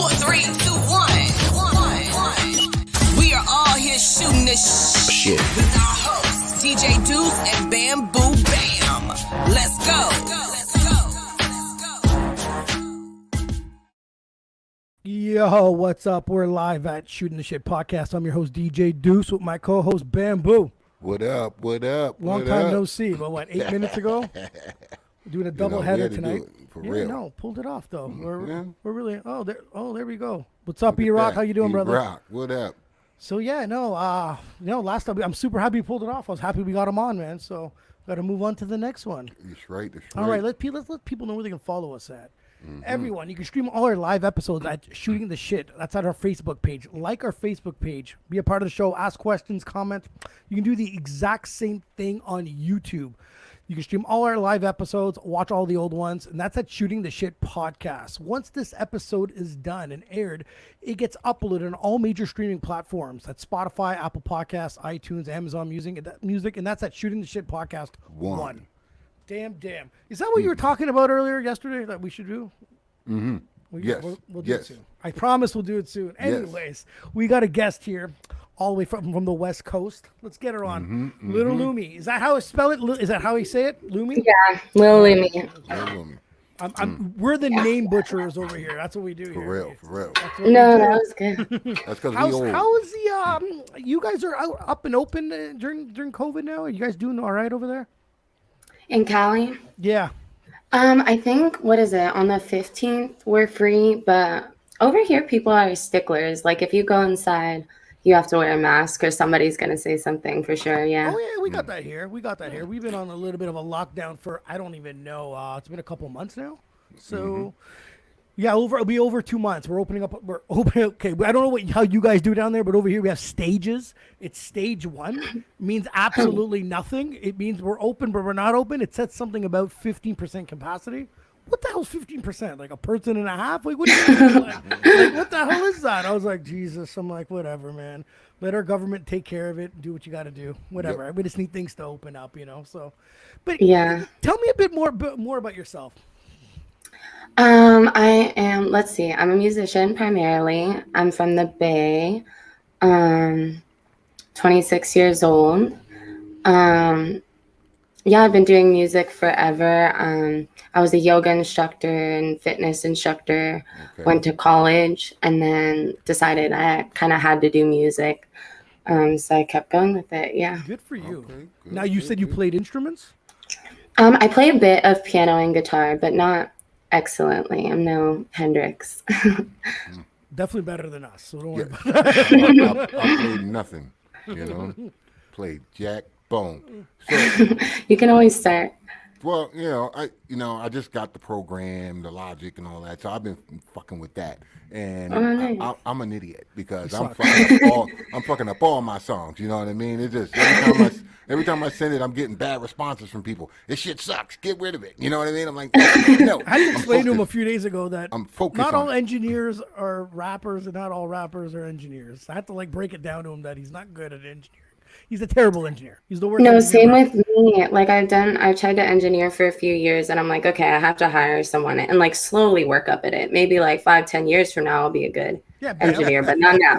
4, 3, 2, 1. We are all here shooting this shit with our hosts, DJ Duss and Bamboo Bam. Let's go. Yo, what's up? We're live at Shooting the Shit Podcast. I'm your host, DJ Duss, with my co-host, Bamboo. What up? What up? Long time no see, but what, 8 minutes ago? Doing a double header tonight. For real. No, pulled it off though. We're really there we go. What's up, E-Rock? How you doing, brother? E-Rock, what up? So last time I'm super happy we pulled it off. I was happy we got him on, man. So got to move on to the next one. That's right. All right, let's let people know where they can follow us at. Everyone, you can stream all our live episodes at Shooting the Shit. That's at our Facebook page. Like our Facebook page. Be a part of the show. Ask questions, comment. You can do the exact same thing on YouTube. You can stream all our live episodes, watch all the old ones, and that's at Shooting the Shit Podcast. Once this episode is done and aired, it gets uploaded on all major streaming platforms. That's Spotify, Apple Podcasts, iTunes, Amazon Music, and that's at Shooting the Shit Podcast 1. Damn. Is that what you were talking about earlier yesterday that we should do? Mm-hmm. Yes. We'll do it soon. I promise we'll do it soon. Anyways, we got a guest here all the way from the West Coast. Let's get her on. Lil Lumie. Is that how I spell it? Is that how he say it? Lumie? Yeah, Lil Lumie. We're the name butcherers over here. That's what we do here. For real. No, that was good. That's because we old. How is the you guys are up and open during COVID now? Are you guys doing all right over there? In Cali? Yeah. I think, what is it, on the 15th, we're free, but over here, people are sticklers. Like, if you go inside, you have to wear a mask or somebody's going to say something for sure, yeah. Oh, yeah, we got that here. We've been on a little bit of a lockdown for, I don't even know, it's been a couple months now. So, yeah, it'll be over 2 months. We're opening. Okay, I don't know how you guys do down there, but over here we have stages. It's stage 1. Means absolutely nothing. It means we're open, but we're not open. It says something about 15% capacity. What the hell's 15%? Like a person and a half? Like, what do you mean? like, what the hell is that? I was like, Jesus. I'm like, whatever, man. Let our government take care of it. Do what you got to do. Whatever. Yep. We just need things to open up, So, but yeah. Tell me a bit more about yourself. I am, let's see, I'm a musician primarily. I'm from the Bay, 26 years old. Yeah, I've been doing music forever. I was a yoga instructor and fitness instructor, went to college, and then decided I kind of had to do music. So I kept going with it, yeah. Good for you. Okay, now, you said you played instruments? I play a bit of piano and guitar, but not excellently. I'm no Hendrix. Definitely better than us, so don't worry about that. I played nothing, Played jack bone. So, you can always start. Well, I just got the program, the Logic, and all that. So I've been fucking with that, and I'm an idiot because I'm fucking up all my songs. You know what I mean? It's just every time I send it, I'm getting bad responses from people. This shit sucks. Get rid of it. You know what I mean? I'm like, no. I explained to him a few days ago that I'm focused. Not all engineers are rappers, and not all rappers are engineers. I had to break it down to him that he's not good at engineering. He's a terrible engineer. He's the worst. No, same with me. Like I've tried to engineer for a few years, and I'm like, okay, I have to hire someone and slowly work up at it. Maybe 5-10 years from now, I'll be a good engineer, but not now.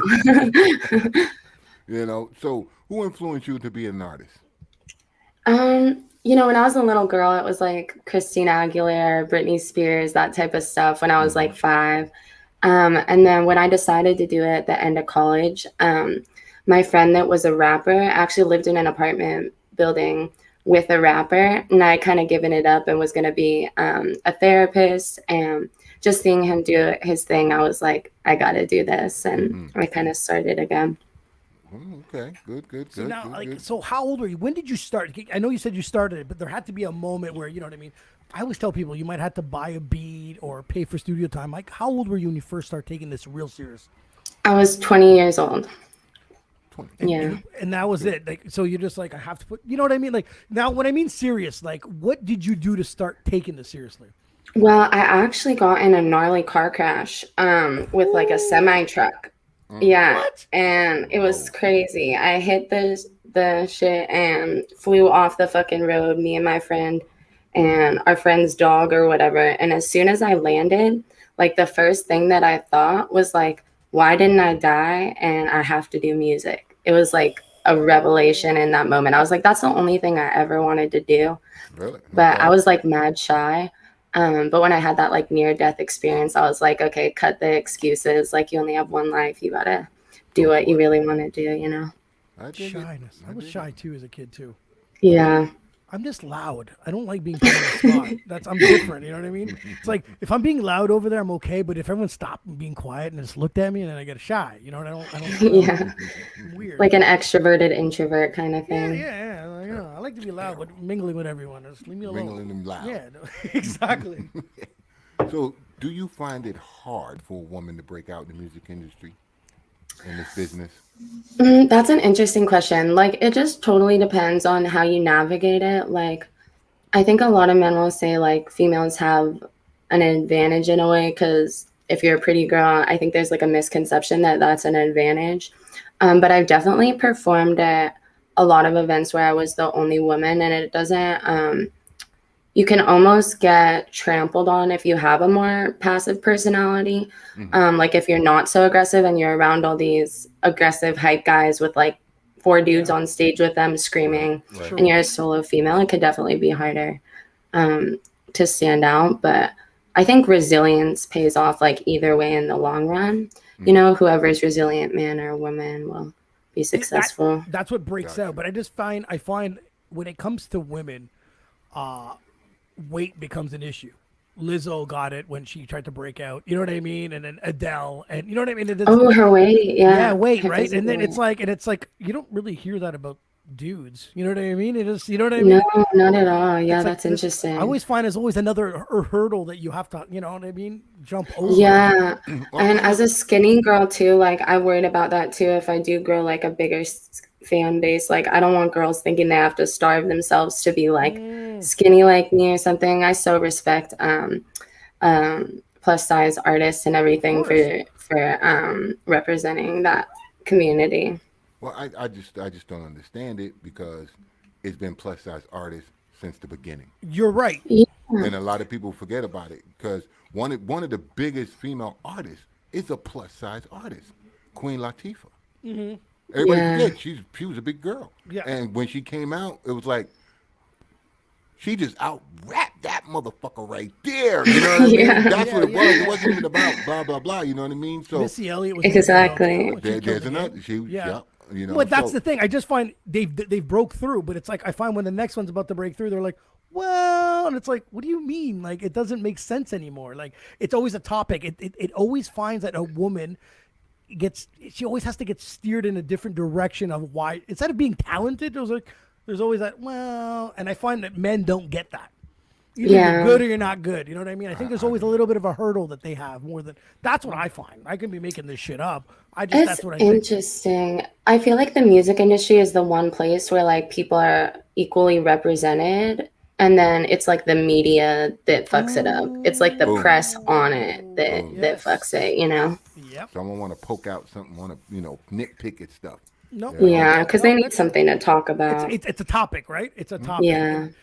So who influenced you to be an artist? When I was a little girl, it was Christina Aguilera, Britney Spears, that type of stuff when I was 5. And then when I decided to do it at the end of college, my friend that was a rapper actually lived in an apartment building with a rapper, and I kind of given it up and was going to be a therapist. And just seeing him do his thing, I was like, I got to do this. And I kind of started again. Okay, good. So now, good. So how old were you? When did you start? I know you said you started it, but there had to be a moment where, you know what I mean? I always tell people you might have to buy a beat or pay for studio time. How old were you when you first started taking this real serious? I was 20 years old. And that was it. So you're just I have to put, you know what I mean? Now when I mean serious, what did you do to start taking this seriously? Well, I actually got in a gnarly car crash with a semi truck. Yeah. What? And it was crazy. I hit the shit and flew off the fucking road, me and my friend and our friend's dog or whatever. And as soon as I landed, like the first thing that I thought was like, why didn't I die and I have to do music? It was like a revelation in that moment. I was like, that's the only thing I ever wanted to do. Really? But Okay. I was like mad shy. But when I had that like near death experience, I was like, okay, cut the excuses. Like you only have one life. You gotta do what you really want to do, you know? Shyness. I was shy too as a kid too. Yeah. I'm just loud. I don't like being put on the spot. I'm different. You know what I mean? It's like if I'm being loud over there, I'm okay. But if everyone stopped and being quiet and just looked at me, and then I get shy. You know what I don't Yeah. weird. Like an extroverted introvert kind of Yeah, thing. yeah. Like, you know, I like to be loud, but mingling with everyone. Just leave me alone. Mingling them loud. Yeah, no, exactly. So, do you find it hard for a woman to break out in the music industry, in this business? That's an interesting question. Like, it just totally depends on how you navigate it. Like, I think a lot of men will say, like, females have an advantage in a way because if you're a pretty girl, I think there's like a misconception that that's an advantage. But I've definitely performed at a lot of events where I was the only woman, and it doesn't, you can almost get trampled on if you have a more passive personality. Like if you're not so aggressive and you're around all these aggressive hype guys with like 4 dudes on stage with them screaming, Right. and you're a solo female, it could definitely be harder to stand out. But I think resilience pays off like either way in the long run. You know, whoever's resilient, man or woman, will be successful. That's what breaks out. But I find when it comes to women, weight becomes an issue. Lizzo got it when she tried to break out. You know what I mean? And then Adele, and you know what I mean? Her weight, yeah, weight, Her right? And then physical it's like you don't really hear that about dudes. You know what I mean? It is. You know what I weight. mean? No, not at all. Yeah, It's like that's this- interesting. I always find there's always another hurdle that you have to, you know what I mean? Jump over. Yeah. And as a skinny girl too, like I worried about that too. If I do grow like a bigger fan base, like I don't want girls thinking they have to starve themselves to be like skinny like me or something. I so respect plus size artists and everything for representing that community. Well, I just don't understand it because it's been plus size artists since the beginning, You're right. Yeah. and a lot of people forget about it because one of the biggest female artists is a plus size artist, Queen Latifah. Everybody Yeah. forget she was a big girl, Yeah. and when she came out, it was like she just out rapped that motherfucker right there. You know what I mean? Yeah. That's what it was. It wasn't even about blah blah blah. You know what I mean? So Missy Elliott was Exactly. there's another. Yeah. You know. But that's so, the thing. I just find they've broke through, but it's like I find when the next one's about to break through, they're like, well, and it's like, what do you mean? Like it doesn't make sense anymore. Like it's always a topic. It always finds that a woman she always has to get steered in a different direction of why instead of being talented, there's always that and I find that men don't get that. Either you're good or you're not good. You know what I mean? I think there's always a little bit of a hurdle that they have more than that's what I find. I can be making this shit up. It's That's what I think. interesting. I feel like the music industry is the one place where like people are equally represented, and then it's like the media that fucks it up. It's like the press on it that fucks it, you know? Yep. someone want to poke out something, want to nitpick at stuff. No. Yeah, because they need something to talk about. It's a topic, right? It's a topic. Yeah. And,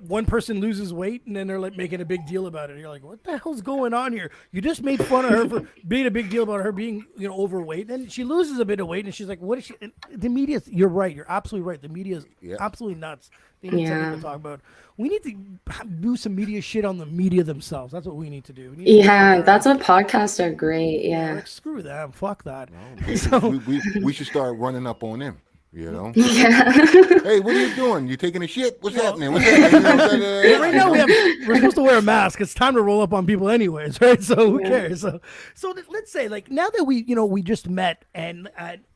one person loses weight and then they're like making a big deal about it. You're like, what the hell's going on here? You just made fun of her for being a big deal about her being, overweight. And she loses a bit of weight and she's like, what is she? And the media, you're right. You're absolutely right. The media is absolutely nuts. They need something to talk about. We need to do some media shit on the media themselves. That's what we need to do. Yeah, that's what podcasts are great. Yeah. Like, screw them. Fuck that. We should start running up on them. Yeah. Hey, what are you doing? You taking a shit? What's happening? What's happening? Right now we're supposed to wear a mask. It's time to roll up on people anyways, right? So who cares? So let's say like now that we just met and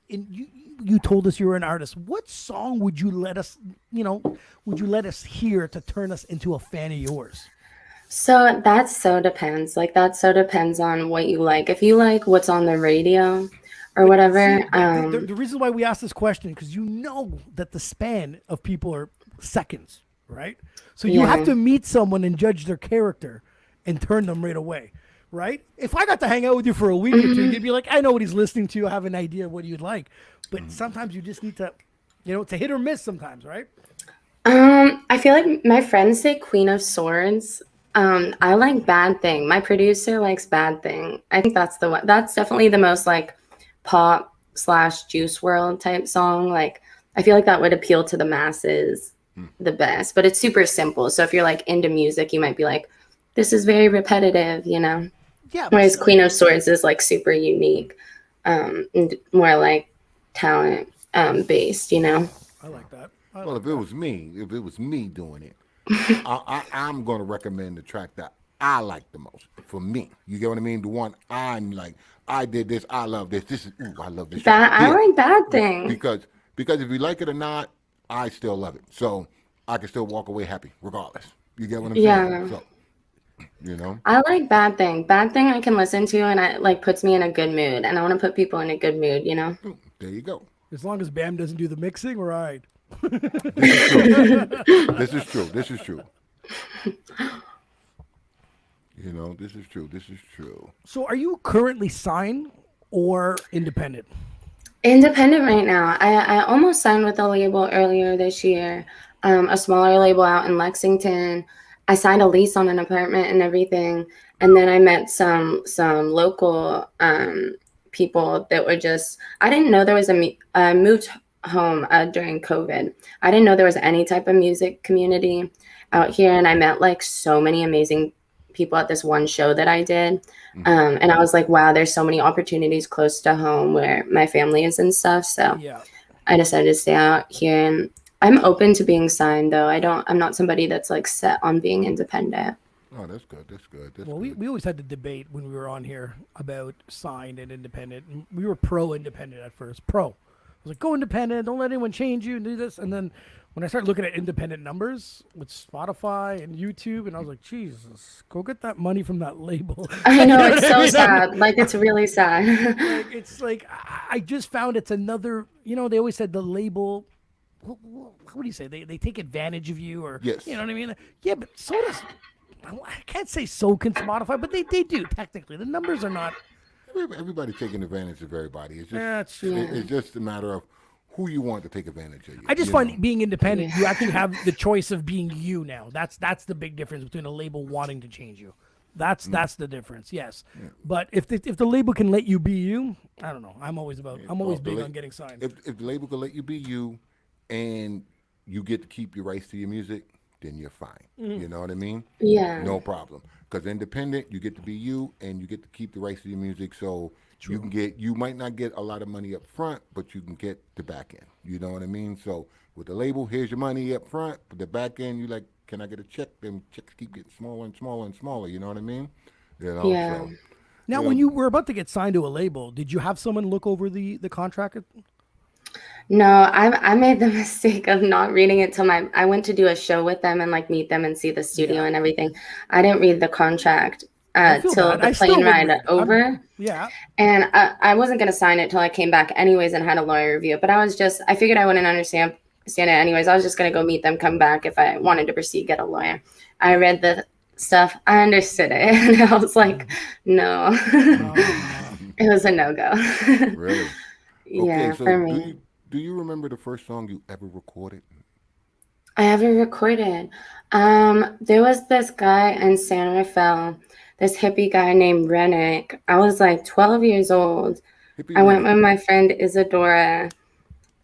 you told us you were an artist. What song would you let us hear to turn us into a fan of yours? So that so depends. Like that so depends on what you like. If you like what's on the radio or whatever. The reason why we ask this question because you know that the span of people are seconds, right? So you have to meet someone and judge their character and turn them right away, right? If I got to hang out with you for a week or two, you'd be like, I know what he's listening to. I have an idea of what you'd like. But sometimes you just need to, it's a hit or miss sometimes, right? I feel like my friends say Queen of Swords. I like Bad Thing. My producer likes Bad Thing. I think that's the one. That's definitely the most like pop / Juice World type song. Like I feel like that would appeal to the masses the best. But it's super simple. So if you're like into music, you might be like, this is very repetitive, you know? Yeah. Whereas Queen of Swords is like super unique, and more like talent based, you know? I like that. Well, if it was me doing it, I'm going to recommend the track that I like the most for me. You get what I mean? The one I'm like, I did this, I love this. This is, ooh, I love this. I like Bad Thing. Because if you like it or not, I still love it. So I can still walk away happy regardless. You get what I'm saying? So, you know? I like Bad Thing. Bad Thing I can listen to and it like puts me in a good mood. And I want to put people in a good mood, you know? There you go. As long as Bam doesn't do the mixing, we're all right. This is true. This is true. You know, this is true. This is true. So are you currently signed or independent? Independent right now. I almost signed with a label earlier this year, a smaller label out in Lexington. I signed a lease on an apartment and everything. And then I met some local people that were just, I didn't know there was I moved home during COVID. I didn't know there was any type of music community out here. And I met like so many amazing people at this one show that I did. And I was like, wow, there's so many opportunities close to home where my family is and stuff. So I decided to stay out here, and I'm open to being signed though. I'm not somebody that's like set on being independent. Oh, that's good. That's good. That's well, good. we always had the debate when we were on here about signed and independent. And we were pro-independent at first. I was like, go independent. Don't let anyone change you and do this. And then when I started looking at independent numbers with Spotify and YouTube, and I was like, Jesus, go get that money from that label. I know, it's so sad. Like, it's really sad. Like, it's like, I just found it's another, you know, they always said the label, what do you say? They take advantage of you, or, yes. You know what I mean? Yeah, but so does, I can't say so can Spotify, but they do, technically. The numbers are not. Everybody taking advantage of everybody. It's just, it's just a matter of who you want to take advantage of you. I just find being independent, you actually have the choice of being you now. That's the big difference between a label wanting to change you. That's the difference, yes. Yeah. But if the label can let you be you, I don't know. I'm always big on getting signed. If the label can let you be you, and you get to keep your rights to your music, then you're fine. You know what I mean? Yeah. No problem. Because independent, you get to be you, and you get to keep the rights to your music. So you might not get a lot of money up front, but you can get the back end. You know what I mean? So with the label, here's your money up front, but the back end, you like, can I get a check? Them checks keep getting smaller and smaller and smaller. You know what I mean? You know. Yeah. So, now, when you were about to get signed to a label, did you have someone look over the contract? No, I made the mistake of not reading it till I went to do a show with them and like meet them and see the studio and everything. I didn't read the contract till the plane ride over. And I wasn't going to sign it till I came back anyways and had a lawyer review it. But I figured I wouldn't understand it anyways. I was just going to go meet them, come back. If I wanted to proceed, get a lawyer. I read the stuff. I understood it. And I was like, no. It was a no-go. Really? Yeah, so for me. Do you remember the first song you ever recorded? I ever recorded. There was this guy in San Rafael, this hippie guy named Rennick. I was like 12 years old. I went with my friend Isadora,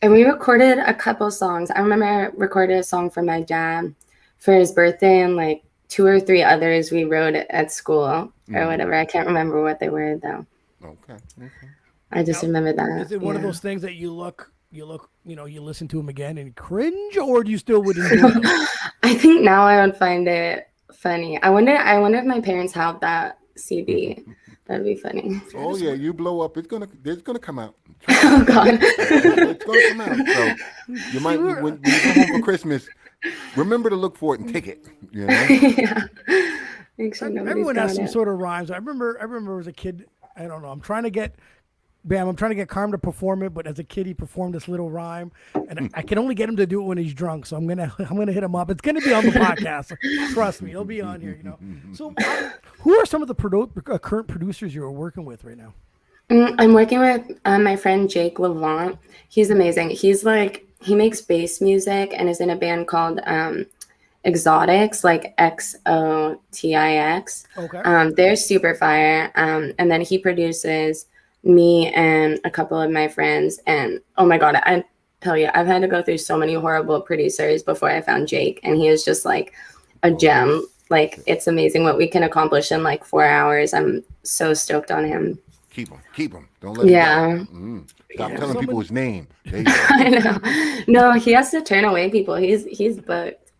and we recorded a couple songs. I remember I recorded a song for my dad for his birthday, and like 2 or 3 others we wrote at school or whatever. I can't remember what they were though. Okay. I just remember that. Is it one of those things that you listen to them again and cringe, or do you still would enjoy them? I think now I would find it funny. I wonder if my parents have that CD. That'd be funny. Oh yeah, you blow up. It's gonna come out. Oh God. It's gonna come out. So you might when you go home for Christmas, remember to look for it and take it. You know? Yeah. Make sure everyone has some sort of rhymes. I remember as a kid. I don't know. I'm trying to get Carm to perform it, but as a kid he performed this little rhyme, and I can only get him to do it when he's drunk. So I'm gonna hit him up. It's gonna be on the podcast. Trust me, he'll be on here. You know. So who are some of the current producers you're working with right now? I'm working with my friend Jake Levant. He's amazing. He makes bass music and is in a band called Exotics, like XOTIX. Okay. They're super fire. And then he produces me and a couple of my friends. And oh my God, I tell you, I've had to go through so many horrible producers before I found Jake. And he is just like a gem. Like, it's amazing what we can accomplish in like 4 hours. I'm so stoked on him. Keep him. Don't let him go. Stop telling Someone... people his name. There you go. I know. No, he has to turn away people. He's booked.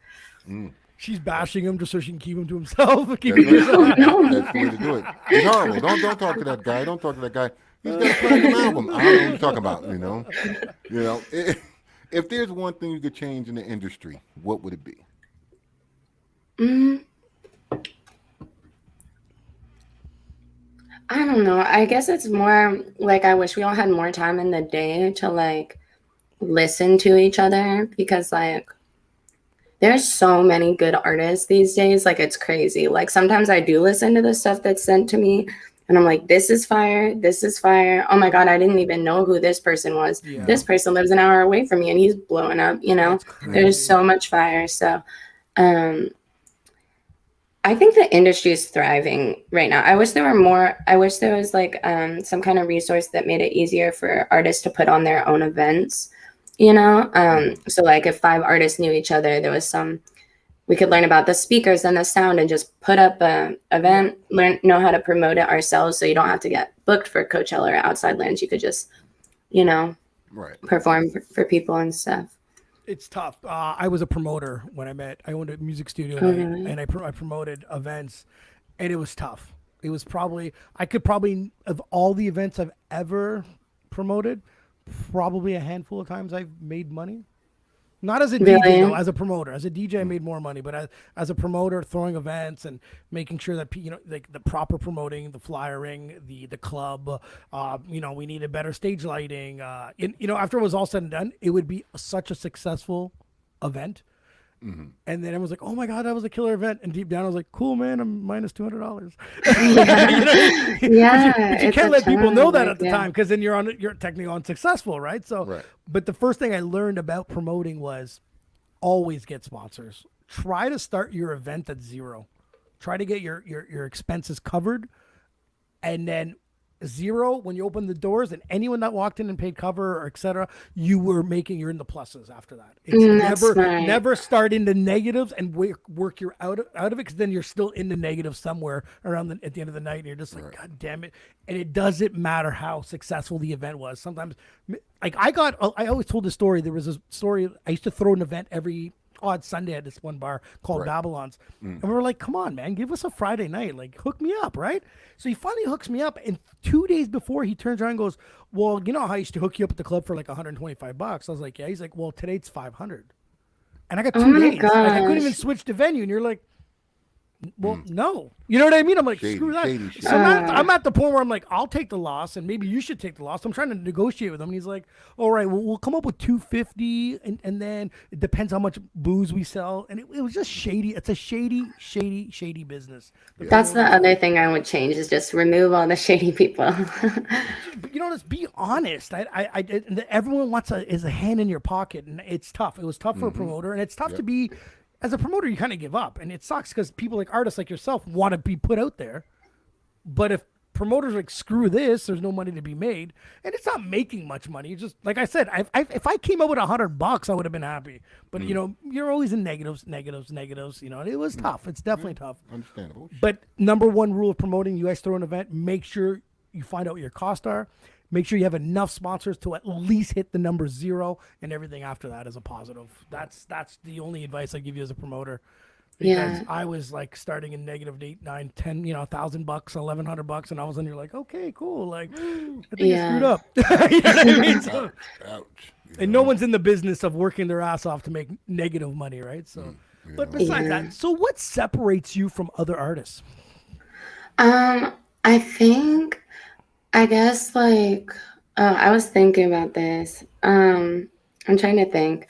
She's bashing him just so she can keep him to himself. That's the way to do it. It's horrible. Don't talk to that guy. Don't talk to that guy. He's got a platinum album. I don't know what you're talking about. You know. If there's one thing you could change in the industry, what would it be? I don't know. I guess it's more like I wish we all had more time in the day to like listen to each other, because like there's so many good artists these days. Like, it's crazy. Like, sometimes I do listen to the stuff that's sent to me and I'm like, this is fire. This is fire. Oh my God, I didn't even know who this person was. Yeah. This person lives an hour away from me and he's blowing up, There's so much fire. So I think the industry is thriving right now. I wish there was like some kind of resource that made it easier for artists to put on their own events, So like if 5 artists knew each other, we could learn about the speakers and the sound and just put up a event, know how to promote it ourselves. So you don't have to get booked for Coachella or outside lands. You could just, perform for people and stuff. It's tough. I was a promoter when I owned a music studio and I promoted events, and it was tough. It was I could probably, of all the events I've ever promoted, probably a handful of times I've made money. Not as a DJ, though, as a promoter. As a DJ, I made more money, but as a promoter, throwing events and making sure that like the proper promoting, the flyering, the club, we needed better stage lighting. After it was all said and done, it would be such a successful event. Mm-hmm. And then everyone's like, "Oh my God, that was a killer event!" And deep down, I was like, "Cool, man, I'm minus $200." Yeah, but you can't let people know that at the time, because then you're technically unsuccessful, right? So, But the first thing I learned about promoting was always get sponsors. Try to start your event at zero. Try to get your expenses covered, and then zero when you open the doors, and anyone that walked in and paid cover or etc., you're in the pluses after that. It's never start in the negatives and work your out of it, because then you're still in the negative somewhere around at the end of the night, and you're just like, God damn it. And it doesn't matter how successful the event was. Sometimes, like I always told this story. There was a story. I used to throw an event every odd Sunday at this one bar called Babylon's. And we were like, come on, man, give us a Friday night. Like, hook me up, right? So he finally hooks me up. And 2 days before, he turns around and goes, well, you know how I used to hook you up at the club for like $125? I was like, yeah. He's like, well, today it's $500. And I got 2 days. Like, I couldn't even switch the venue. And you're like, well, no. You know what I mean? I'm like, screw that. So I'm at the point where I'm like, I'll take the loss, and maybe you should take the loss. I'm trying to negotiate with him. And he's like, all right, well, we'll come up with $250, and then it depends how much booze we sell. And it was just shady. It's a shady business. That's the other thing I would change, is just remove all the shady people. Just be honest. Everyone is a hand in your pocket, and it's tough. It was tough for a promoter, and it's tough to be. As a promoter, you kind of give up, and it sucks because people like artists like yourself want to be put out there. But if promoters are like, screw this, there's no money to be made, and it's not making much money. It's just like I said, if I came up with $100, I would have been happy. But you're always in negatives. It was tough. It's definitely tough. Understandable. But number one rule of promoting, you guys throw an event, make sure you find out what your costs are. Make sure you have enough sponsors to at least hit the number 0, and everything after that is a positive. That's the only advice I give you as a promoter. Because I was like starting in negative 8, 9, 10, $1,000, $1,100, and all of a sudden you're like, okay, cool. Like, I think I screwed up. You know what I mean? So, ouch. And no one's in the business of working their ass off to make negative money, right? So, but besides that, so what separates you from other artists? I guess like I was thinking about this. I'm trying to think.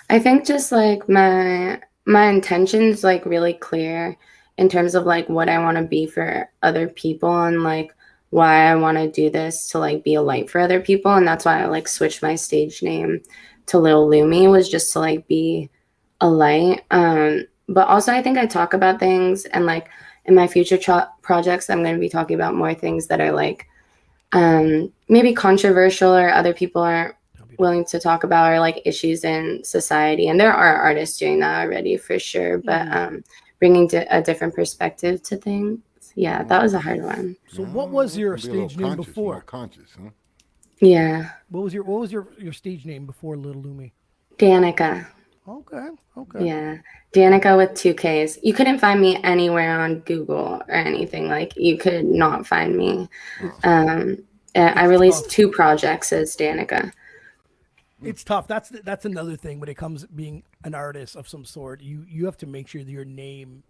I think just like my intentions like really clear in terms of like what I want to be for other people, and like why I want to do this to like be a light for other people. And that's why I like switched my stage name to Lil Lumie, was just to like be a light. but also I think I talk about things, and like in my future projects, I'm going to be talking about more things that are like maybe controversial or other people aren't willing to talk about, or like issues in society. And there are artists doing that already for sure, but bringing a different perspective to things. Yeah, that was a hard one. So what was your stage name before? Conscious, huh? Yeah. What was your stage name before Lil Lumie? Danica. Okay. Yeah. Danica with 2 Ks. You couldn't find me anywhere on Google or anything. Like, you could not find me. I released 2 projects as Danica. It's tough. That's another thing when it comes to being an artist of some sort. You have to make sure that your name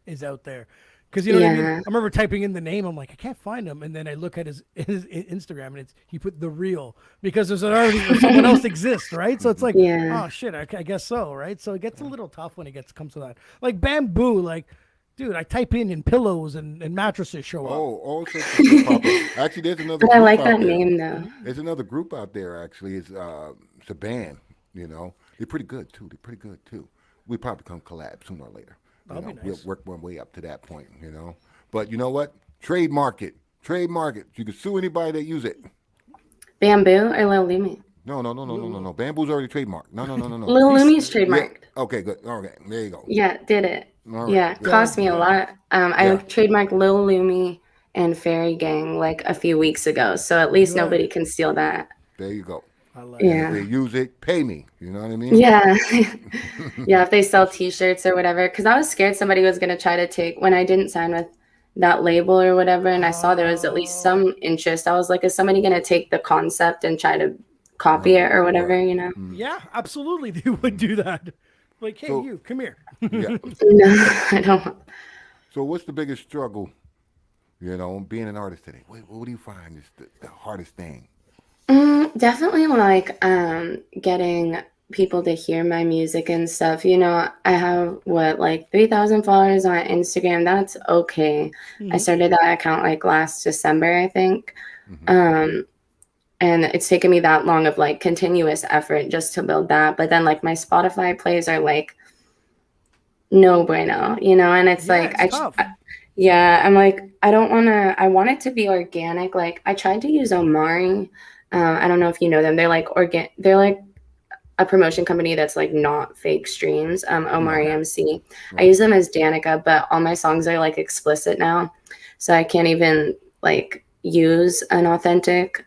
is out there. Because you know what I mean? I remember typing in the name. I'm like, I can't find him. And then I look at his Instagram, and he put The Real, because there's an artist or someone else exists, right? So it's like, oh shit, I guess so, right? So it gets a little tough when it comes to that. Like Bamboo, like, dude, I type in pillows and mattresses show up. Oh, so actually, there's another. But I like that name though. There's another group out there. Actually, it's a band. You know, they're pretty good too. We probably come collab sooner or later. That'd be nice. We'll work our way up to that point, you know. But you know what? Trademark it. You can sue anybody that use it. Bamboo or Lil Lumie? No. Bamboo's already trademarked. No. Lil Lumie's trademarked. Yeah. Okay, good. Okay, there you go. Yeah, did it. Right. Yeah, it cost me a lot. I trademarked Lil Lumie and Fairy Gang like a few weeks ago, so at least nobody can steal that. There you go. I like If they use it, pay me. You know what I mean? Yeah. Yeah, if they sell T-shirts or whatever. Because I was scared somebody was going to try to take, when I didn't sign with that label or whatever, and I saw there was at least some interest, I was like, is somebody going to take the concept and try to copy it or whatever, you know? Yeah, absolutely. They would do that. Like, hey, you, come here. Yeah. No, I don't. So what's the biggest struggle, you know, being an artist today? What do you find is the hardest thing? Definitely like getting people to hear my music and stuff. You know, I have like 3,000 followers on Instagram. That's okay. I started that account like last December, I think. And it's taken me that long of like continuous effort just to build that. But then like my Spotify plays are like no bueno, you know, and it's like I'm like, I want it to be organic. Like I tried to use Omari. I don't know if you know them. They're like they're like a promotion company that's like not fake streams. Omari MC. I use them as Danica, but all my songs are like explicit now, so I can't even like use an authentic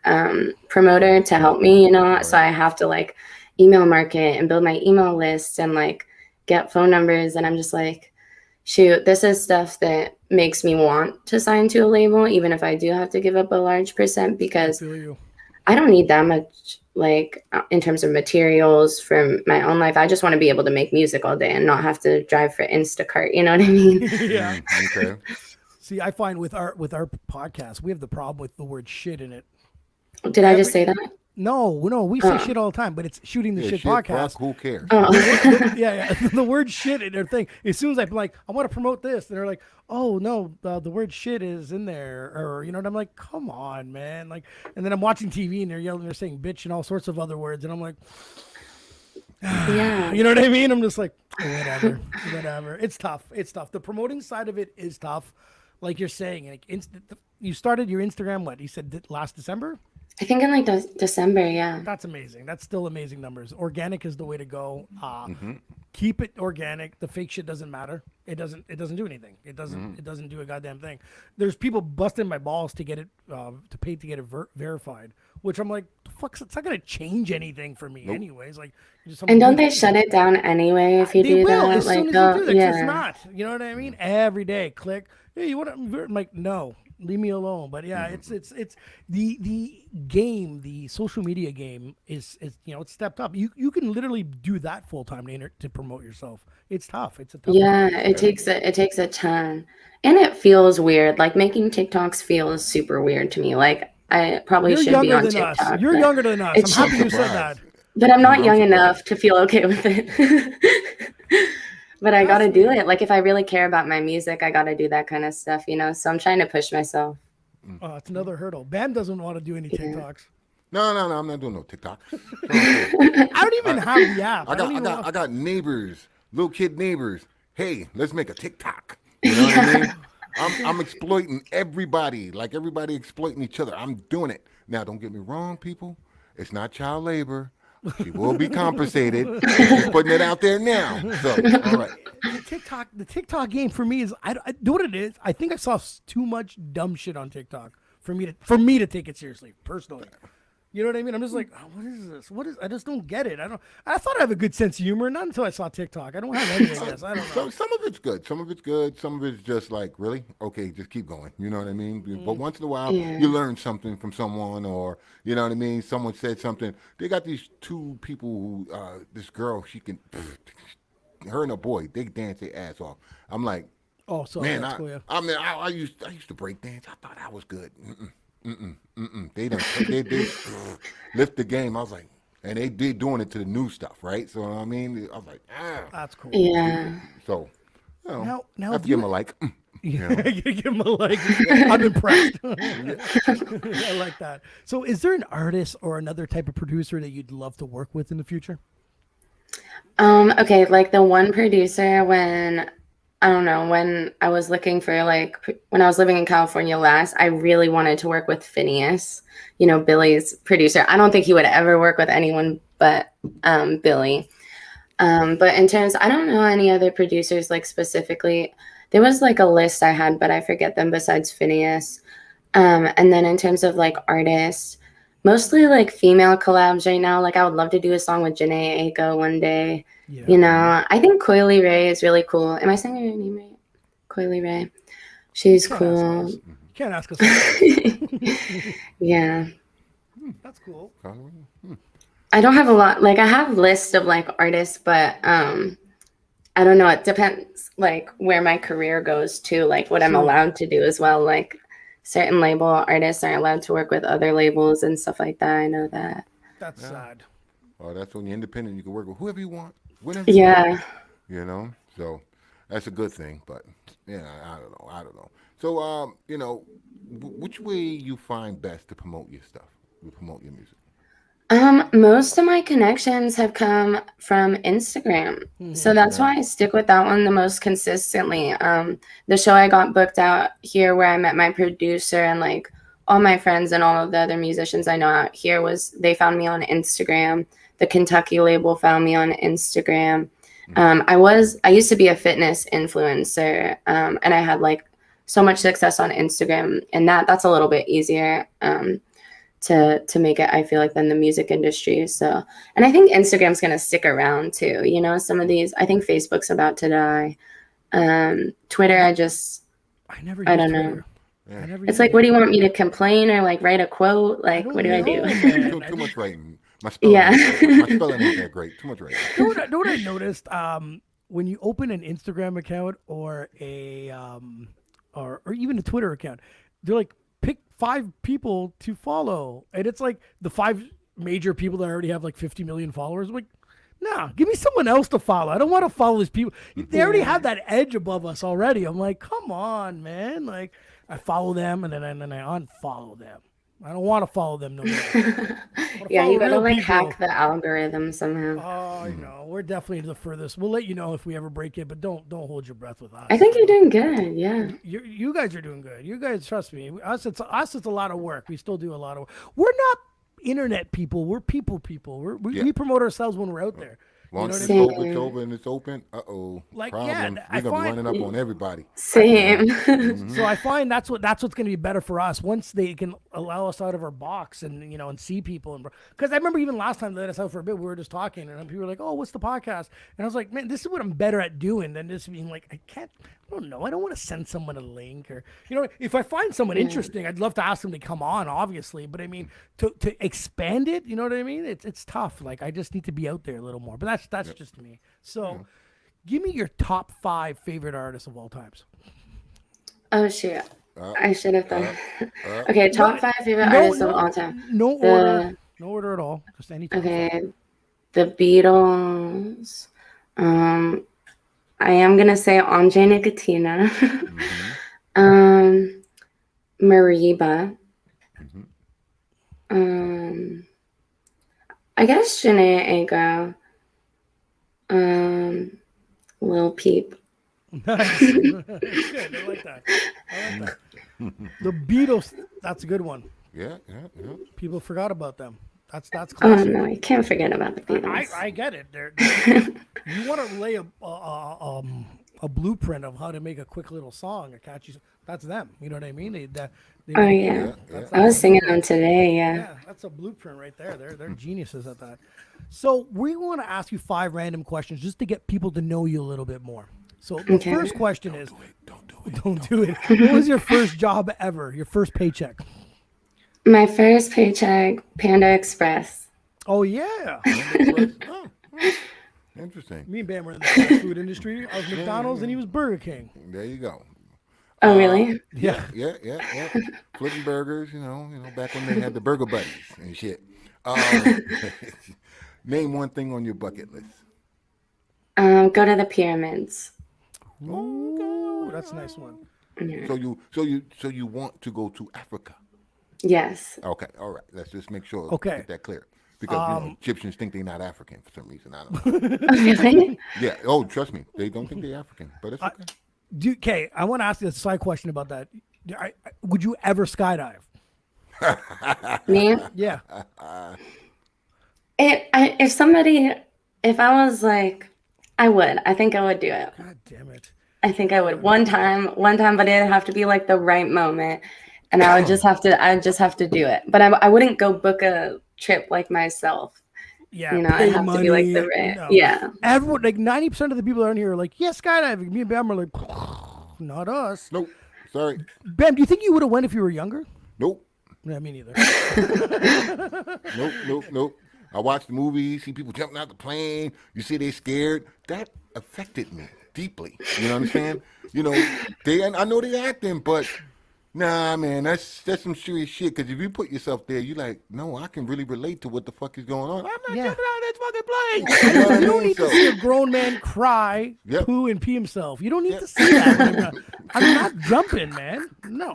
promoter to help me, you know. So I have to like email market and build my email list and like get phone numbers. And I'm just like, shoot, this is stuff that makes me want to sign to a label, even if I do have to give up a large percent, because I don't need that much, like in terms of materials from my own life. I just want to be able to make music all day and not have to drive for Instacart. You know what I mean? Yeah. Okay. See, I find with our podcast, we have the problem with the word shit in it. Did I just say that? No, we say shit all the time, but it's shooting the shit podcast. Fuck, who cares? Yeah. The word shit in their thing. As soon as I'm like, I want to promote this, and they're like, oh no, the word shit is in there, or you know, and I'm like, come on, man, like, and then I'm watching TV and they're yelling, they're saying bitch and all sorts of other words, and I'm like, yeah, you know what I mean? I'm just like, whatever. It's tough. The promoting side of it is tough, like you're saying. Like, you started your Instagram, what you said last December? I think in like December, yeah. That's amazing. That's still amazing numbers. Organic is the way to go. Keep it organic. The fake shit doesn't matter. It doesn't do anything. It doesn't do a goddamn thing. There's people busting my balls to get it to pay to get it verified, which I'm like, the fuck, it's not gonna change anything for me anyways. Like, and don't they shut it down anyway if you do that? As like, soon as you do that, it's not. You know what I mean? Every day, click. Hey, you want to? I'm like, no. Leave me alone. But yeah, it's the game, the social media game is you know, it's stepped up. You can literally do that full time to promote yourself. It's tough. It's a tough. Yeah, it takes a ton, and it feels weird. Like making TikToks feels super weird to me. Like I probably should be on TikTok. You're younger than us. I'm happy you said that. But I'm not young enough to feel okay with it. But I gotta do it. Like if I really care about my music, I gotta do that kind of stuff, you know. So I'm trying to push myself. Oh, it's another hurdle. Bam doesn't want to do any TikToks. No, I'm not doing no TikTok. I don't even have the app. I got neighbors, little kid neighbors. hey, let's make a TikTok. You know what I mean? I'm exploiting everybody, like everybody exploiting each other. I'm doing it. Now, don't get me wrong, people. It's not child labor. She will be compensated. She's putting it out there now. So, all right. The TikTok game for me is I know what it is. I think I saw too much dumb shit on TikTok for me to take it seriously personally. You know what I mean? I'm just like, oh, what is this? I just don't get it. I thought I have a good sense of humor, not until I saw TikTok. I don't have any of this. I don't know. So some of it's good. Some of it's good. Some of it's just like, really? Okay, just keep going. You know what I mean? But once in a while, you learn something from someone, or you know what I mean? Someone said something. They got these two people who, this girl, she can, her and a boy, they dance their ass off. I'm like, oh, so man, that's cool, yeah. I used to break dance. I thought I was good. They lift the game. I was like, and they doing it to the new stuff, right? So I mean, I was like, that's cool. Yeah. So, you know, now I have to give him a like. You know? Give him a like. I'm impressed. I like that. So, is there an artist or another type of producer that you'd love to work with in the future? Okay, like the one producer when I was looking for when I was living in California last, I really wanted to work with Phineas, Billy's producer. I don't think he would ever work with anyone but Billy. But in terms, I don't know any other producers like specifically. There was like a list I had, but I forget them besides Phineas. And then in terms of like artists, mostly like female collabs right now. Like I would love to do a song with Janae Aiko one day. Yeah. I think Coily Ray is really cool. Am I saying her name right? Coily Ray. She's cool. You can't ask us. Yeah. That's cool. I don't have a lot. Like I have lists of like artists, but I don't know. It depends like where my career goes to, like what I'm allowed to do as well. Like certain label artists aren't allowed to work with other labels and stuff like that. I know that. That's sad. Well, that's when you're independent. You can work with whoever you want, whenever you want. You know, so that's a good thing. But yeah, I don't know. So which way you find best to promote your stuff, to promote your music? Most of my connections have come from Instagram. So that's why I stick with that one the most consistently. The show I got booked out here where I met my producer and like all my friends and all of the other musicians I know out here they found me on Instagram. The Kentucky label found me on Instagram. I used to be a fitness influencer, and I had like so much success on Instagram, and that's a little bit easier. To make it, I feel like, than the music industry. So, and I think Instagram's going to stick around too. Some of these, I think Facebook's about to die. Twitter, I don't know. Yeah. It's like, what do you want me to complain or like write a quote? Like, what do I do? Too much writing. My spelling ain't that great. Too much writing. Know what I noticed? When you open an Instagram account or or even a Twitter account, they're like, pick 5 people to follow, and it's like the 5 major people that already have like 50 million followers. I'm like, nah, give me someone else to follow. I don't want to follow these people. They already have that edge above us already. I'm like, come on, man. Like, I follow them and then I unfollow them. I don't want to follow them no more. Yeah, you gotta like hack the algorithm somehow. Oh, we're definitely the furthest. We'll let you know if we ever break it, but don't hold your breath with us. I think you're doing good. Yeah, you guys are doing good. You guys, trust me. Us, it's a lot of work. We still do a lot of work. We're not internet people. We're people. We promote ourselves when we're out there. Once it's over and it's open, like problems. We're gonna be running up on everybody. Same. So I find that's what's gonna be better for us once they can allow us out of our box and and see people. And because I remember even last time they let us out for a bit, we were just talking and people were like, "Oh, what's the podcast?" And I was like, "Man, this is what I'm better at doing than just being like, I don't know. I don't want to send someone a link or if I find someone interesting, I'd love to ask them to come on, obviously. But I mean, to expand it, you know what I mean? It's tough. Like I just need to be out there a little more. But that's just me. So, give me your top 5 favorite artists of all times. Oh shit! I should have done. Okay, top 5 favorite artists of all time. No order at all. Just any. Okay, the Beatles. I am gonna say Andre Nicotina. Mariba. I guess Janae Aiko. Lil Peep. Nice. Good. I like that. The Beatles. That's a good one. Yeah. People forgot about them. That's Oh classic. no, you can't forget about the Beatles. I get it. You want to lay a blueprint of how to make a quick little song, a catchy. That's them. You know what I mean? They Oh yeah, I was singing them today. Yeah. Yeah, that's a blueprint right there. They're geniuses at that. So we want to ask you 5 random questions just to get people to know you a little bit more. So the first question is, don't do it. What was your first job ever? Your first paycheck? My first paycheck, Panda Express. Oh yeah. Oh, interesting. Me and Bam were in the fast food industry. I was McDonald's and he was Burger King. There you go. Oh really? Yeah. Flipping burgers, you know, back when they had the burger buddies and shit. Name one thing on your bucket list. Go to the pyramids. Ooh, that's a nice one. So you want to go to Africa? Yes. Okay, all right. Let's just make sure. Okay. Get that clear. Because Egyptians think they're not African for some reason. I don't know. Oh, really? Yeah. Oh, trust me, they don't think they're African, but it's okay. Okay, I want to ask you a side question about that. Would you ever skydive? Me? Yeah. If I was like, I would. I think I would do it. God damn it. I think I would one time, but it'd have to be like the right moment, and I would just have to do it. But I wouldn't go book a trip like myself. Yeah, You know, I have to be like the right. no. Yeah. Everyone, like 90% of the people around here are like, yeah, skydiving. Me and Bam are like, not us. Nope. Sorry. Bam, do you think you would have went if you were younger? Nope. Yeah, me neither. Nope. I watch the movies, see people jumping out the plane. You see they scared. That affected me deeply. You know what I'm saying? You know, I know they acting, but nah, man, that's some serious shit. Because if you put yourself there, you like, no, I can really relate to what the fuck is going on. I'm not jumping out of that fucking plane. You know what I You don't mean? need to see a grown man cry, Yep. poo, and pee himself. You don't need to see that. I'm not jumping, man. No.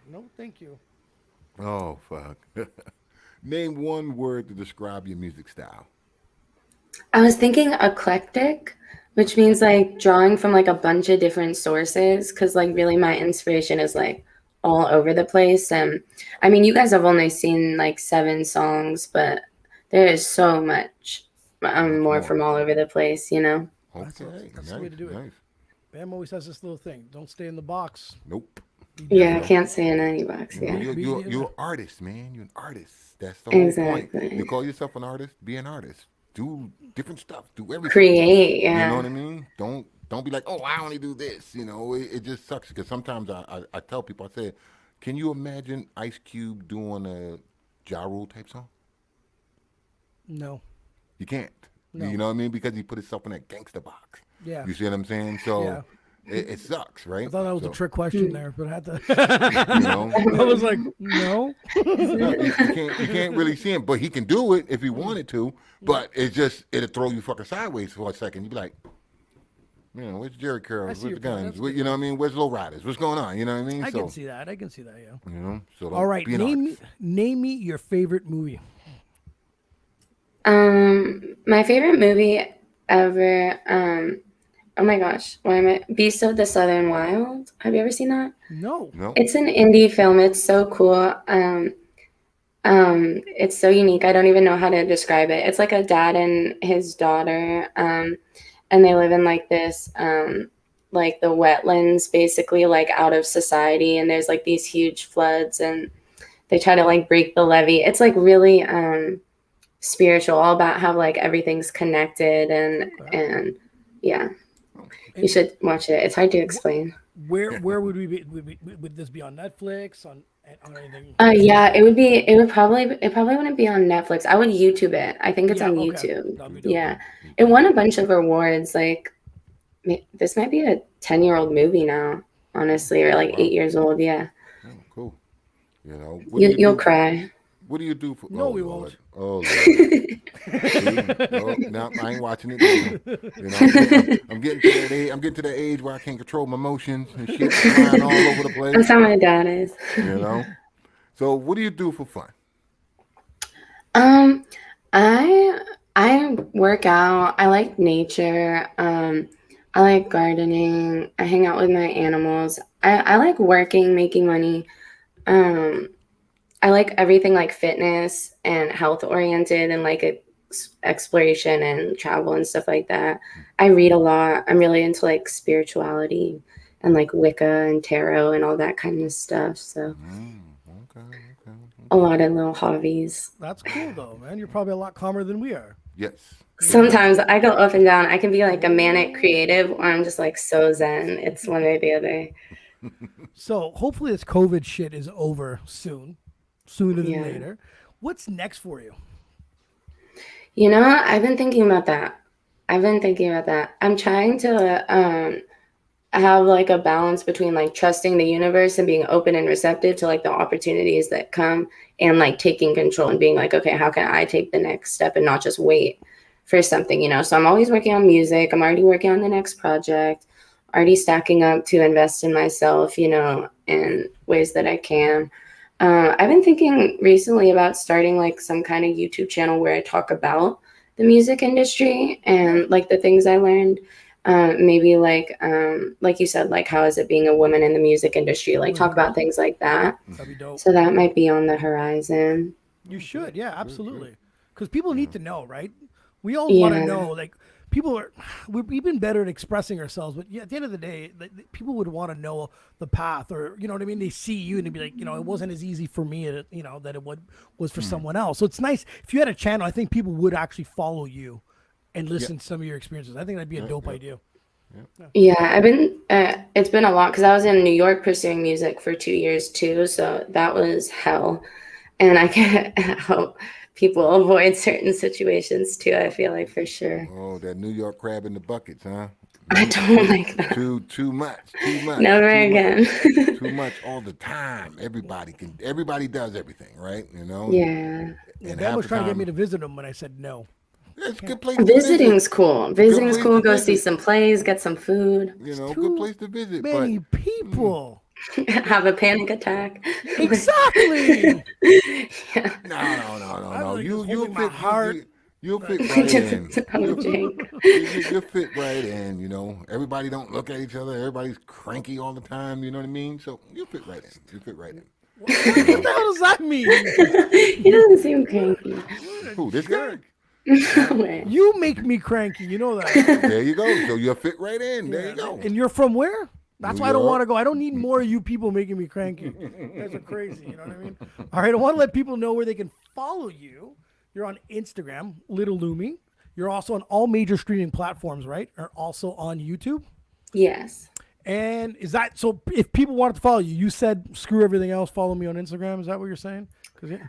No, thank you. Oh, fuck. Name one word to describe your music style. I was thinking eclectic, which means like drawing from like a bunch of different sources, because like really my inspiration is like all over the place. And I mean, you guys have only seen like 7 songs, but there is so much more from all over the place, you know? Okay. That's the way to do it. Bam always has this little thing. Don't stay in the box. Nope. Yeah, I can't say in any box. Yeah. You're an artist, man. You're an artist. That's the whole point. Exactly. You call yourself an artist, be an artist. Do different stuff. Do everything. Create, yeah. You know what I mean? Don't be like, oh, I only do this. You know, it just sucks because sometimes I tell people, I say, can you imagine Ice Cube doing a Ja Rule type song? No. You can't. No. You know what I mean? Because he put himself in that gangster box. Yeah. You see what I'm saying? So Yeah. it sucks, right? I thought that was a trick question there, but I had to. You know? I was like, no. you can't really see him, but he can do it if he wanted to. But it'll throw you fucking sideways for a second. You'd be like, you know, where's Jerry Curls? Where's the guns? You know what I mean? Where's Low Riders? What's going on? You know what I mean? I can see that. Yeah. You know. So All right. Name me your favorite movie. My favorite movie ever. Oh my gosh, why am I? Beast of the Southern Wild. Have you ever seen that? No. It's an indie film. It's so cool. It's so unique. I don't even know how to describe it. It's like a dad and his daughter, and they live in like this, like the wetlands, basically like out of society. And there's like these huge floods, and they try to like break the levee. It's like really spiritual, all about how like everything's connected, and yeah. You should watch it. It's hard to explain. Where would we be? Would this be on Netflix? On anything? Yeah, it probably wouldn't be on Netflix. I would YouTube it. I think it's on YouTube. Yeah, it won a bunch of awards. Like this might be a 10-year-old movie now, honestly, or like 8 years old. Yeah. Oh, cool. You know, you'll cry. What do you do for? No, we won't. Oh, no, I ain't watching it. You know, I'm getting to that age. I'm getting to that age where I can't control my emotions and shit flying all over the place. That's how my dad is. You know. So, what do you do for fun? I I work out. I like nature. I like gardening. I hang out with my animals. I like working, making money. Um, I like everything like fitness and health oriented and like exploration and travel and stuff like that. I read a lot. I'm really into like spirituality and like Wicca and tarot and all that kind of stuff. So Okay. a lot of little hobbies. That's cool though, man. You're probably a lot calmer than we are. Yes. Sometimes I go up and down. I can be like a manic creative or I'm just like so zen. It's one or the other. So hopefully this COVID shit is over soon, sooner than Yeah. later. What's next for you? You know, I've been thinking about that. I'm trying to have like a balance between like trusting the universe and being open and receptive to like the opportunities that come and like taking control and being like, okay, how can I take the next step and not just wait for something, you know? So I'm always working on music. I'm already working on the next project, already stacking up to invest in myself, you know, in ways that I can. I've been thinking recently about starting like some kind of YouTube channel where I talk about the music industry and like the things I learned. Maybe like you said, like how is it being a woman in the music industry? Like talk about things like that. That'd be dope. So that might be on the horizon. You should, yeah, absolutely. Because people need to know, right? We all want to Yeah. know. Like people are, we've been better at expressing ourselves, but yeah, at the end of the day, people would want to know the path, or you know what I mean. They see you and they'd be like, you know, it wasn't as easy for me, you know, that it was for someone else. So it's nice if you had a channel. I think people would actually follow you and listen to some of your experiences. I think that'd be a dope idea. Yeah, I've been, it's been a lot because I was in New York pursuing music for 2 years too. So that was hell. And I can help people avoid certain situations too, I feel like for sure. Oh, that New York crab in the buckets, huh? I don't like that. Too much. Never too again. Much, too much all the time. Everybody does everything, right? You know. Yeah. Well, And Dad half was the trying to get time, me to visit him, and I said no. it's a good place to Visiting's visit. cool. Good Visiting's place cool. to Go see visit. some plays, get some food, You know, Too good place to visit. many But people. have a panic attack. Exactly. Yeah. no. like You just you'll holding my fit. heart. You'll fit right in. I'm a drink. You fit right in. You know, everybody don't look at each other. Everybody's cranky all the time. You know what I mean? So you fit right in. You fit right in. What the hell does that mean? He doesn't seem cranky. Who? This guy? Wait. You make me cranky. You know that. There you go. So you'll fit right in. There you go. And you're from where? That's New why I don't York. want to go. I don't need more of you people making me cranky. You guys are crazy. You know what I mean? All right. I want to let people know where they can follow you. You're on Instagram, Lil Lumie. You're also on all major streaming platforms, right? Or also on YouTube. Yes. And is that so? If people wanted to follow you, you said screw everything else. Follow me on Instagram. Is that what you're saying? 'Cause, yeah.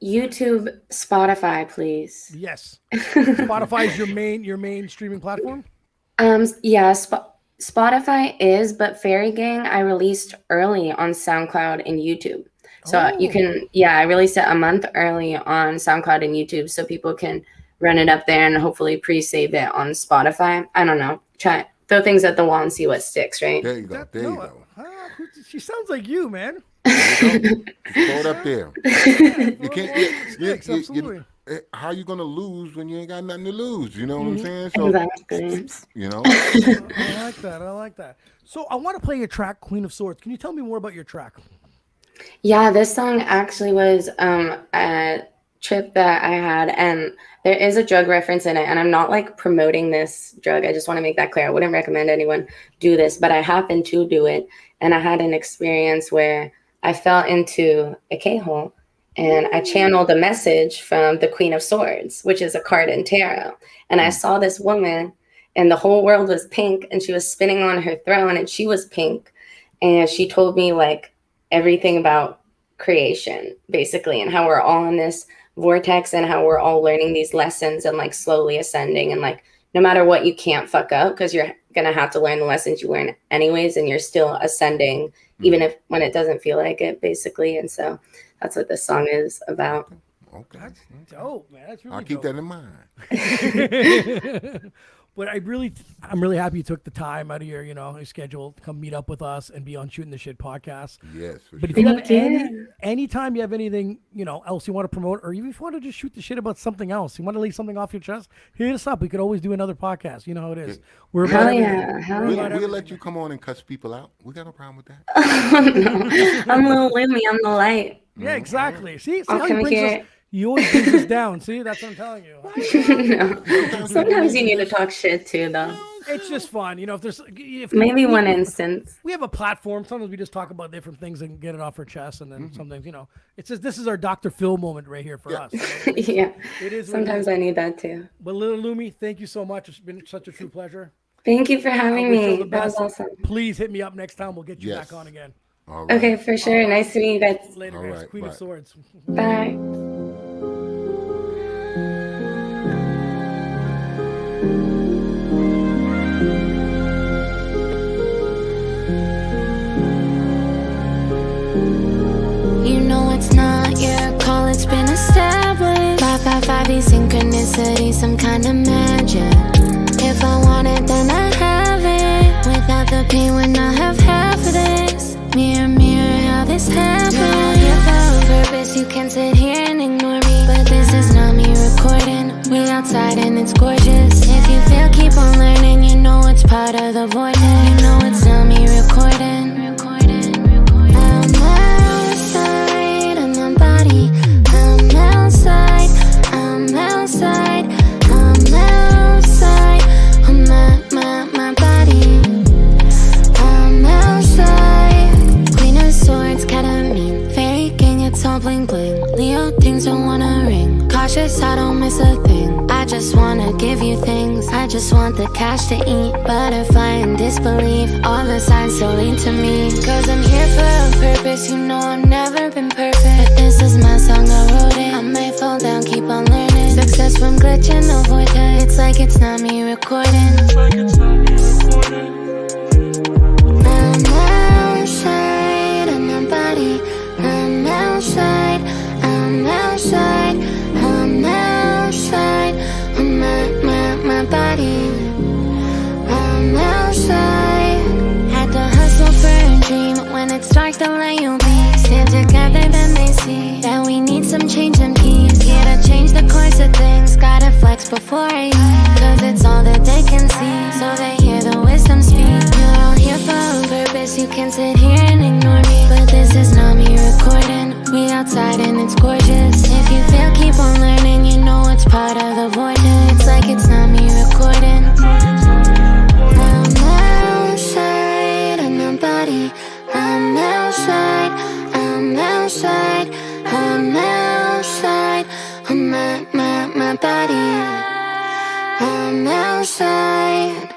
YouTube, Spotify, please. Yes. Spotify is your main streaming platform. Yeah, Spotify is, but Fairy Gang I released early on SoundCloud and YouTube. So you can, I released it a month early on SoundCloud and YouTube, so people can run it up there and hopefully pre-save it on Spotify. I don't know. Try throw things at the wall and see what sticks, right? There you go. There you go. She sounds like you, man. There you go. Just throw it up there. You can't. Sticks, absolutely. How you gonna lose when you ain't got nothing to lose? You know what I'm saying? So Exactly. you know. I like that. I like that. So I want to play your track, Queen of Swords. Can you tell me more about your track? Yeah, this song actually was a trip that I had, and there is a drug reference in it, and I'm not like promoting this drug. I just want to make that clear. I wouldn't recommend anyone do this, but I happened to do it, and I had an experience where I fell into a K-hole, and I channeled a message from the Queen of Swords, which is a card in tarot, and I saw this woman, and the whole world was pink, and she was spinning on her throne, and she was pink, and she told me like everything about creation basically, and how we're all in this vortex and how we're all learning these lessons and like slowly ascending, and like no matter what you can't fuck up because you're gonna have to learn the lessons you learn anyways, and you're still ascending even if when it doesn't feel like it basically. And so that's what this song is about. Okay. Dope, man. That's really I'll keep dope. that in mind. But I'm really happy you took the time out of your, your schedule to come meet up with us and be on Shooting the Shit podcast. Yes. But if you have anytime you have anything, else you want to promote, or even if you want to just shoot the shit about something else, you want to leave something off your chest, hit us up. We could always do another podcast. You know how it is. We're Hell yeah. We'll let you come on and cuss people out. We got no problem with that. No. I'm Lil Lumie. I'm the light. Yeah, exactly. See I'll how come here. He always brings us down. See, that's what I'm telling you. No. Sometimes you need to talk shit too, though. It's just fun, if maybe one instance. We have a platform. Sometimes we just talk about different things and get it off our chest, and then sometimes, it's just this is our Dr. Phil moment right here for us. Yeah. It is. Sometimes I need that too. But Lil Lumie, thank you so much. It's been such a true pleasure. Thank you for having me. That was awesome. Please hit me up next time. We'll get you back on again. All right. Okay, for sure. Nice to meet you guys. Later, guys. Right, Queen of Swords. Bye. You know it's not your call, it's been established. 555 synchronicity, some kind of magic. If I want it, then I have it. Without the pain, when I have half of this. Mirror, mirror, how this happened. You're all here for a purpose, you can sit here and ignore me. But this is not me recording. We outside and it's gorgeous. If you fail, keep on learning. You know it's part of the void. You know it's not me recording. I'm outside of my body. I'm outside. I'm outside. I'm outside of my body. I'm outside. Queen of Swords, ketamine. Fairy king, it's all bling bling. Leo things don't wanna ring. Cautious, I don't miss a thing. I just wanna give you things. I just want the cash to eat. Butterfly and disbelief. All the signs so lead to me. Cause I'm here for a purpose. You know I've never been perfect. But this is my song, I wrote it. I might fall down, keep on learning. Success from glitching, avoid that. It's like it's not me recording. I'm outside of my body. I'm outside. I'm outside. I'm outside of my body. I'm outside. Had to hustle for a dream. When it's dark, the light you'll be. Stand together, then they see that we need some change and peace. Here to change the course of things. Gotta flex before I eat. Cause it's all that they can see. So they hear the wisdom speak. You're all here for a purpose. You can sit here and ignore me. But this is not me recording. We outside and it's gorgeous. If you fail, keep on learning. You know it's part of the void. It's like it's not me recording. I'm outside of my body. I'm outside. I'm outside. I'm outside of my body. I'm outside.